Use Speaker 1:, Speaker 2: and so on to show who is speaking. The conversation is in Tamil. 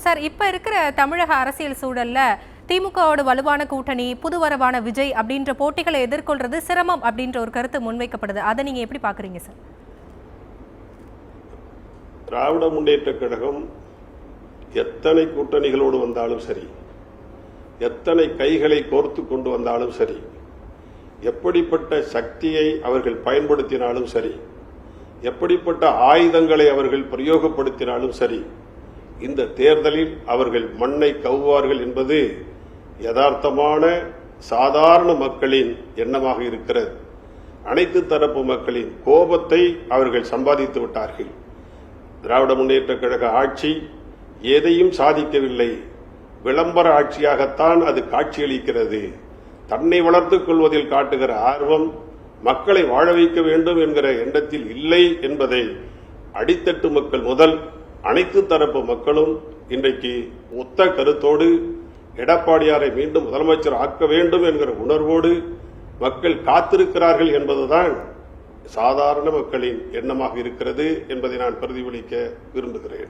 Speaker 1: சார், இப்ப இருக்கிற தமிழக அரசியல் சூழல்ல திமுகவோட வலுவான கூட்டணி, புதுவரவான விஜய் அப்படின்ற போட்டிகளை எதிர்கொள்றது சிரமம் அப்படின்ற ஒரு கருத்து முன்வைக்கப்படுது. அதை நீங்க எப்படி பாக்குறீங்க சார்?
Speaker 2: திராவிட முன்னேற்ற கழகம் எத்தனை கூட்டணிகளோடு வந்தாலும் சரி, எத்தனை கைகளை கோர்த்து கொண்டு வந்தாலும் சரி, எப்படிப்பட்ட சக்தியை அவர்கள் பயன்படுத்தினாலும் சரி, எப்படிப்பட்ட ஆயுதங்களை அவர்கள் பிரயோகப்படுத்தினாலும் சரி, இந்த தேர்தலில் அவர்கள் மண்ணை கவ்வார்கள் என்பது யதார்த்தமான சாதாரண மக்களின் எண்ணமாக இருக்கிறது. அனைத்து தரப்பு மக்களின் கோபத்தை அவர்கள் சம்பாதித்து விட்டார்கள். திராவிட முன்னேற்ற கழக ஆட்சி எதையும் சாதிக்கவில்லை, விளம்பர ஆட்சியாகத்தான் அது காட்சியளிக்கிறது. தன்னை வளர்த்துக் கொள்வதில் காட்டுகிற ஆர்வம் மக்களை வாழ வைக்க வேண்டும் என்கிற எண்ணத்தில் இல்லை என்பதை அடித்தட்டு மக்கள் முதல் அனைத்து தரப்பு மக்களும் இன்றைக்கு ஒத்த கருத்தோடு எடப்பாடியாரை மீண்டும் முதலமைச்சர் ஆக்க வேண்டும் என்கிற உணர்வோடு மக்கள் காத்திருக்கிறார்கள் என்பதுதான் சாதாரண மக்களின் எண்ணமாக இருக்கிறது என்பதை நான் பிரதிபலிக்க விரும்புகிறேன்.